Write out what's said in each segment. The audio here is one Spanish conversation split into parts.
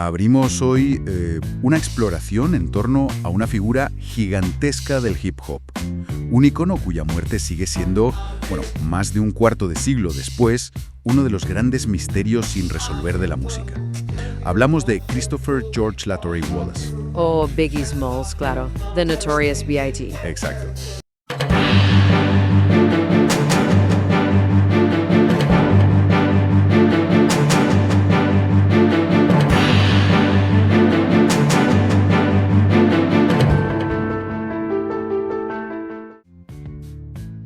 Abrimos hoy una exploración en torno a una figura gigantesca del hip hop. Un icono cuya muerte sigue siendo, más de un cuarto de siglo después, uno de los grandes misterios sin resolver de la música. Hablamos de Christopher George Latore Wallace. O Biggie Smalls, claro. The Notorious B.I.G. Exacto.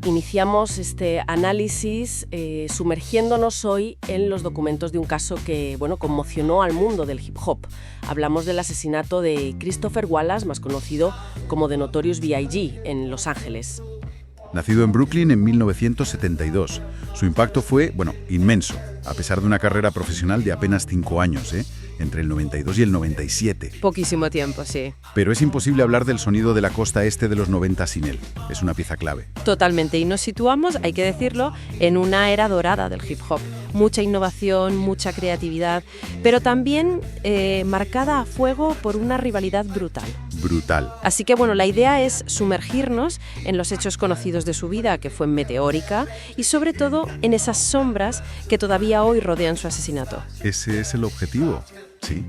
Iniciamos este análisis sumergiéndonos hoy en los documentos de un caso que, conmocionó al mundo del hip hop. Hablamos del asesinato de Christopher Wallace, más conocido como The Notorious B.I.G. en Los Ángeles. Nacido en Brooklyn en 1972, su impacto fue, inmenso, a pesar de una carrera profesional de apenas 5 años, entre el 92 y el 97. Poquísimo tiempo, sí. Pero es imposible hablar del sonido de la costa este de los 90 sin él. Es una pieza clave. Totalmente, y nos situamos, hay que decirlo, en una era dorada del hip hop. Mucha innovación, mucha creatividad, pero también marcada a fuego por una rivalidad brutal. Brutal. Así que la idea es sumergirnos en los hechos conocidos de su vida, que fue meteórica, y sobre todo en esas sombras que todavía hoy rodean su asesinato. Ese es el objetivo, sí.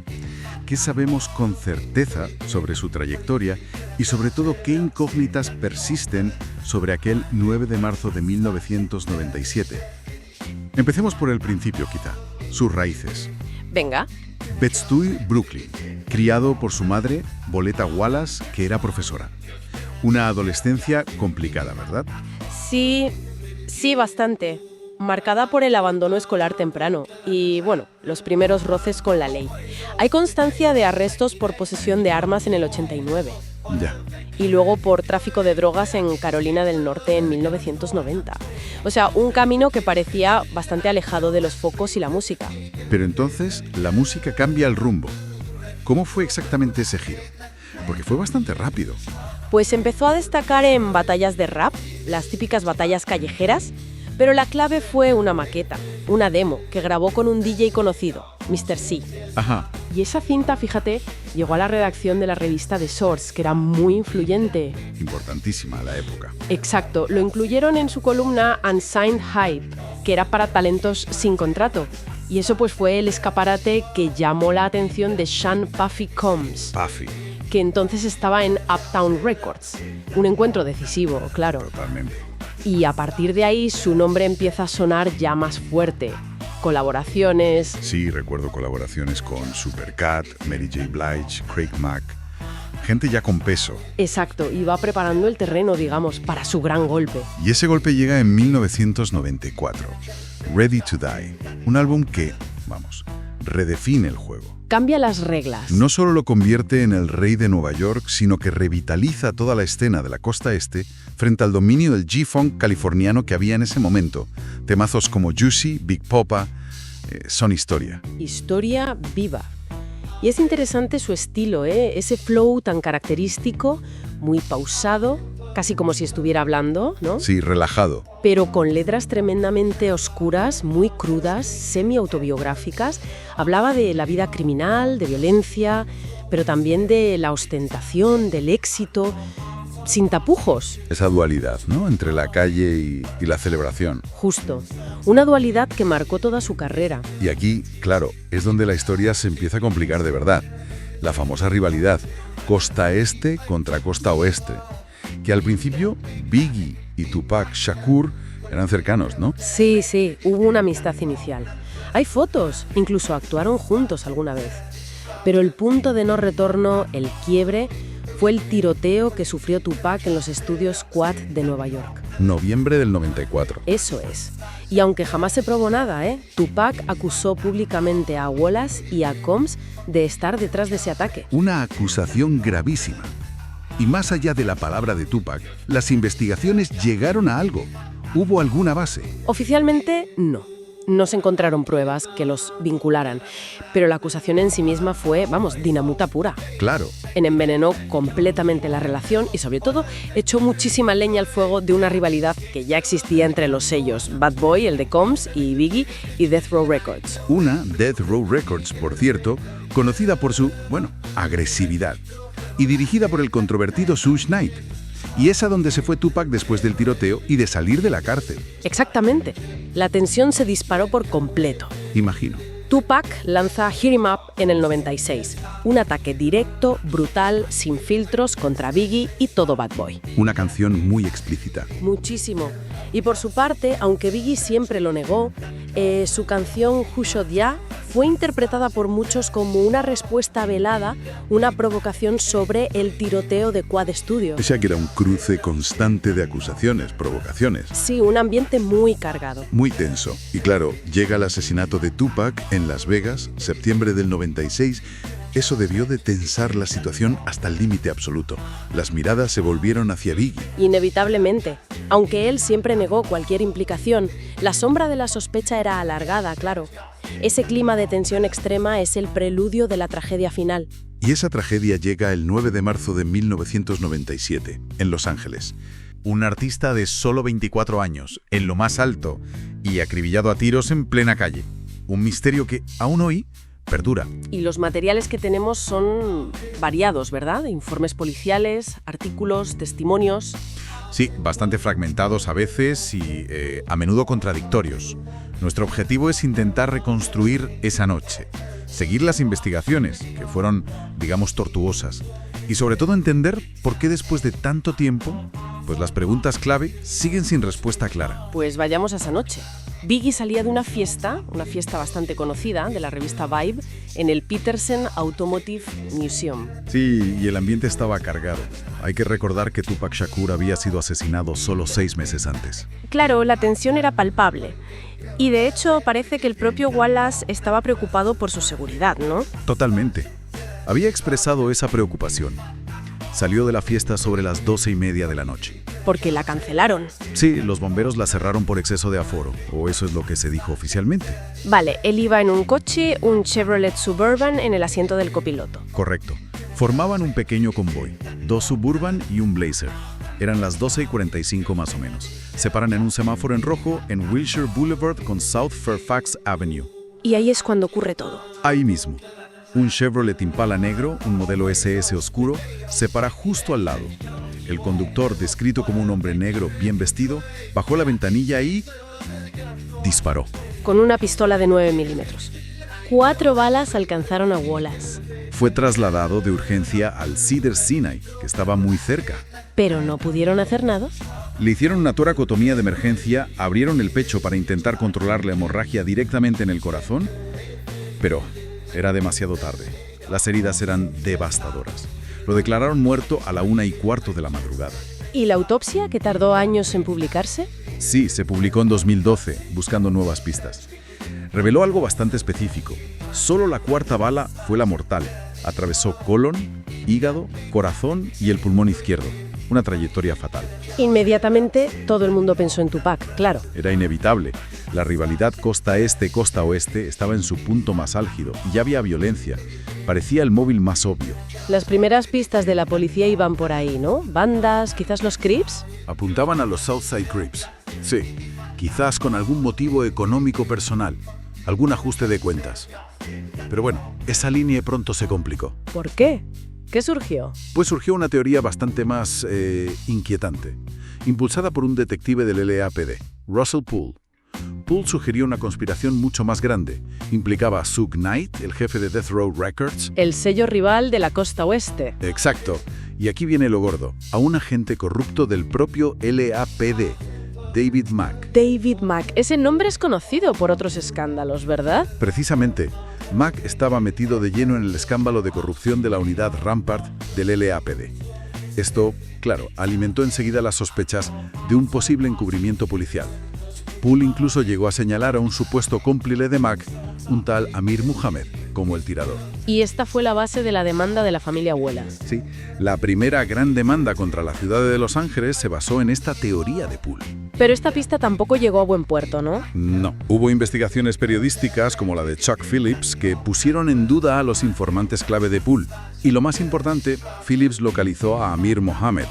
¿Qué sabemos con certeza sobre su trayectoria y sobre todo qué incógnitas persisten sobre aquel 9 de marzo de 1997? Empecemos por el principio, quizá, sus raíces. Venga. Bed-Stuy, Brooklyn, criado por su madre, Boletta Wallace, que era profesora. Una adolescencia complicada, ¿verdad? Sí, bastante. Marcada por el abandono escolar temprano y, los primeros roces con la ley. Hay constancia de arrestos por posesión de armas en el 89. Ya. Y luego por tráfico de drogas en Carolina del Norte en 1990. O sea, un camino que parecía bastante alejado de los focos y la música. Pero entonces la música cambia el rumbo. ¿Cómo fue exactamente ese giro? Porque fue bastante rápido. Pues empezó a destacar en batallas de rap, las típicas batallas callejeras, pero la clave fue una maqueta, una demo, que grabó con un DJ conocido, Mr. C. Ajá. Y esa cinta, fíjate, llegó a la redacción de la revista The Source, que era muy influyente. Importantísima a la época. Exacto, lo incluyeron en su columna Unsigned Hype, que era para talentos sin contrato. Y eso fue el escaparate que llamó la atención de Sean Puffy Combs. Puffy. Que entonces estaba en Uptown Records. Un encuentro decisivo, claro. Totalmente. Y a partir de ahí su nombre empieza a sonar ya más fuerte. Colaboraciones. Sí, recuerdo colaboraciones con Supercat, Mary J. Blige, Craig Mack. Gente ya con peso. Exacto, y va preparando el terreno, para su gran golpe. Y ese golpe llega en 1994. Ready to Die. Un álbum que, redefine el juego. Cambia las reglas. No solo lo convierte en el rey de Nueva York, sino que revitaliza toda la escena de la costa este frente al dominio del G-Funk californiano que había en ese momento. Temazos como Juicy, Big Poppa, son historia. Historia viva. Y es interesante su estilo, ese flow tan característico, muy pausado, casi como si estuviera hablando, ¿no? Sí, relajado. Pero con letras tremendamente oscuras, muy crudas, semi-autobiográficas. Hablaba de la vida criminal, de violencia, pero también de la ostentación, del éxito, sin tapujos. Esa dualidad, ¿no? Entre la calle y la celebración. Justo. Una dualidad que marcó toda su carrera. Y aquí, claro, es donde la historia se empieza a complicar de verdad. La famosa rivalidad, costa este contra costa oeste. Que al principio Biggie y Tupac Shakur eran cercanos, ¿no? Sí, hubo una amistad inicial. Hay fotos, incluso actuaron juntos alguna vez. Pero el punto de no retorno, el quiebre, fue el tiroteo que sufrió Tupac en los estudios Quad de Nueva York. Noviembre del 94. Eso es. Y aunque jamás se probó nada, Tupac acusó públicamente a Wallace y a Combs de estar detrás de ese ataque. Una acusación gravísima. Y más allá de la palabra de Tupac, las investigaciones llegaron a algo. ¿Hubo alguna base? Oficialmente, no. No se encontraron pruebas que los vincularan, pero la acusación en sí misma fue, dinamita pura. Claro. Envenenó completamente la relación y, sobre todo, echó muchísima leña al fuego de una rivalidad que ya existía entre los sellos Bad Boy, el de Combs, y Biggie, y Death Row Records. Una, Death Row Records, por cierto, conocida por su, agresividad, y dirigida por el controvertido Suge Knight. Y esa donde se fue Tupac después del tiroteo y de salir de la cárcel. Exactamente. La tensión se disparó por completo. Imagino. Tupac lanza Hit 'Em Up en el 96, un ataque directo, brutal, sin filtros contra Biggie y todo Bad Boy. Una canción muy explícita. Muchísimo. Y por su parte, aunque Biggie siempre lo negó, su canción Who Shot Ya fue interpretada por muchos como una respuesta velada, una provocación sobre el tiroteo de Quad Studios. O sea que era un cruce constante de acusaciones, provocaciones. Sí, un ambiente muy cargado. Muy tenso. Y claro, llega el asesinato de Tupac en Las Vegas, septiembre del 96. Eso debió de tensar la situación hasta el límite absoluto. Las miradas se volvieron hacia Biggie. Inevitablemente. Aunque él siempre negó cualquier implicación, la sombra de la sospecha era alargada, claro. Ese clima de tensión extrema es el preludio de la tragedia final. Y esa tragedia llega el 9 de marzo de 1997, en Los Ángeles. Un artista de solo 24 años, en lo más alto, y acribillado a tiros en plena calle. Un misterio que, aún hoy, perdura. Y los materiales que tenemos son variados, ¿verdad? Informes policiales, artículos, testimonios. Sí, bastante fragmentados a veces y a menudo contradictorios. Nuestro objetivo es intentar reconstruir esa noche, seguir las investigaciones, que fueron, tortuosas, y sobre todo entender por qué después de tanto tiempo, pues las preguntas clave siguen sin respuesta clara. Pues vayamos a esa noche. Biggie salía de una fiesta bastante conocida, de la revista Vibe, en el Petersen Automotive Museum. Sí, y el ambiente estaba cargado. Hay que recordar que Tupac Shakur había sido asesinado solo 6 meses antes. Claro, la tensión era palpable. Y de hecho parece que el propio Wallace estaba preocupado por su seguridad, ¿no? Totalmente. Había expresado esa preocupación. Salió de la fiesta sobre las 12:30 de la noche. Porque la cancelaron. Sí, los bomberos la cerraron por exceso de aforo, o eso es lo que se dijo oficialmente. Vale, él iba en un coche, un Chevrolet Suburban en el asiento del copiloto. Correcto. Formaban un pequeño convoy, 2 Suburban y un Blazer. Eran las 12:45 más o menos. Se paran en un semáforo en rojo en Wilshire Boulevard con South Fairfax Avenue. Y ahí es cuando ocurre todo. Ahí mismo. Un Chevrolet Impala negro, un modelo SS oscuro, se para justo al lado. El conductor, descrito como un hombre negro bien vestido, bajó la ventanilla y disparó. Con una pistola de 9 milímetros. 4 balas alcanzaron a Wallace. Fue trasladado de urgencia al Cedar Sinai, que estaba muy cerca. ¿Pero no pudieron hacer nada? Le hicieron una toracotomía de emergencia, abrieron el pecho para intentar controlar la hemorragia directamente en el corazón, pero era demasiado tarde. Las heridas eran devastadoras. Lo declararon muerto a la 1:15 de la madrugada. ¿Y la autopsia, que tardó años en publicarse? Sí, se publicó en 2012, buscando nuevas pistas. Reveló algo bastante específico. Solo la 4ª bala fue la mortal. Atravesó colon, hígado, corazón y el pulmón izquierdo. Una trayectoria fatal. Inmediatamente todo el mundo pensó en Tupac, claro. Era inevitable. La rivalidad costa este-costa oeste estaba en su punto más álgido y ya había violencia. Parecía el móvil más obvio. Las primeras pistas de la policía iban por ahí, ¿no? Bandas, quizás los Crips. Apuntaban a los Southside Crips. Sí, quizás con algún motivo económico personal, algún ajuste de cuentas. Pero bueno, esa línea pronto se complicó. ¿Por qué? ¿Qué surgió? Pues surgió una teoría bastante más inquietante, impulsada por un detective del LAPD, Russell Poole. Poole sugirió una conspiración mucho más grande. Implicaba a Suge Knight, el jefe de Death Row Records. El sello rival de la costa oeste. Exacto. Y aquí viene lo gordo. A un agente corrupto del propio LAPD, David Mack. David Mack. Ese nombre es conocido por otros escándalos, ¿verdad? Precisamente. Mack estaba metido de lleno en el escándalo de corrupción de la unidad Rampart del LAPD. Esto, claro, alimentó enseguida las sospechas de un posible encubrimiento policial. Poole incluso llegó a señalar a un supuesto cómplice de Mack, un tal Amir Muhammad. como el tirador. Y esta fue la base de la demanda de la familia Wallace. Sí, la primera gran demanda contra la ciudad de Los Ángeles se basó en esta teoría de Poole. Pero esta pista tampoco llegó a buen puerto, ¿no? No. Hubo investigaciones periodísticas como la de Chuck Phillips que pusieron en duda a los informantes clave de Poole. Y lo más importante, Phillips localizó a Amir Mohammed.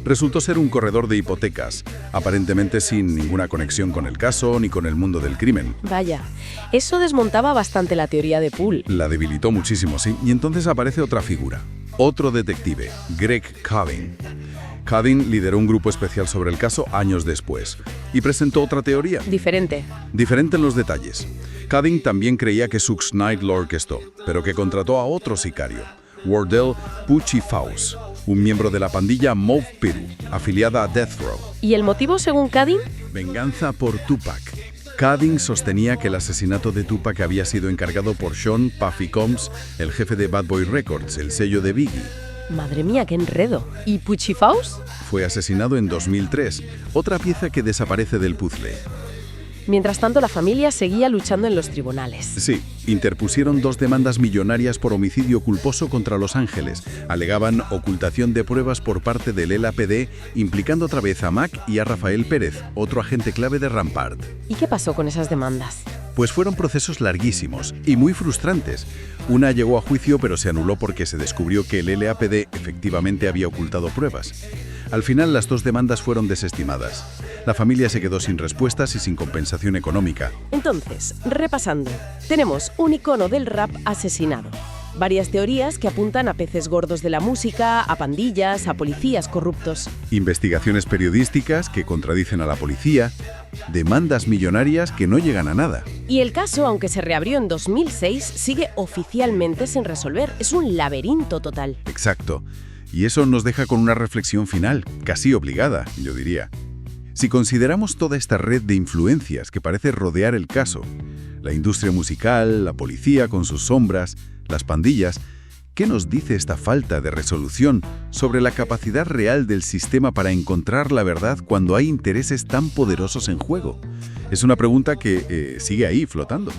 Resultó ser un corredor de hipotecas, aparentemente sin ninguna conexión con el caso ni con el mundo del crimen. Vaya, eso desmontaba bastante la teoría de Poole. La debilitó muchísimo, sí. Y entonces aparece otra figura, otro detective, Greg Kading. Kading lideró un grupo especial sobre el caso años después y presentó otra teoría. Diferente en los detalles. Kading también creía que Suge Knight lo orquestó, pero que contrató a otro sicario, Wardell Pucci-Faust, un miembro de la pandilla Mob Piru, afiliada a Death Row. ¿Y el motivo según Kading? Venganza por Tupac. Kading sostenía que el asesinato de Tupac había sido encargado por Sean Puffy Combs, el jefe de Bad Boy Records, el sello de Biggie. Madre mía, qué enredo. ¿Y Pucci-Faust? Fue asesinado en 2003, otra pieza que desaparece del puzzle. Mientras tanto, la familia seguía luchando en los tribunales. Sí, interpusieron 2 demandas millonarias por homicidio culposo contra Los Ángeles. Alegaban ocultación de pruebas por parte del LAPD, implicando otra vez a Mac y a Rafael Pérez, otro agente clave de Rampart. ¿Y qué pasó con esas demandas? Pues fueron procesos larguísimos y muy frustrantes. Una llegó a juicio, pero se anuló porque se descubrió que el LAPD efectivamente había ocultado pruebas. Al final, las 2 demandas fueron desestimadas. La familia se quedó sin respuestas y sin compensación económica. Entonces, repasando, tenemos un icono del rap asesinado. Varias teorías que apuntan a peces gordos de la música, a pandillas, a policías corruptos. Investigaciones periodísticas que contradicen a la policía, demandas millonarias que no llegan a nada. Y el caso, aunque se reabrió en 2006, sigue oficialmente sin resolver. Es un laberinto total. Exacto. Y eso nos deja con una reflexión final, casi obligada, yo diría. Si consideramos toda esta red de influencias que parece rodear el caso, la industria musical, la policía con sus sombras, las pandillas, ¿qué nos dice esta falta de resolución sobre la capacidad real del sistema para encontrar la verdad cuando hay intereses tan poderosos en juego? Es una pregunta que sigue ahí flotando.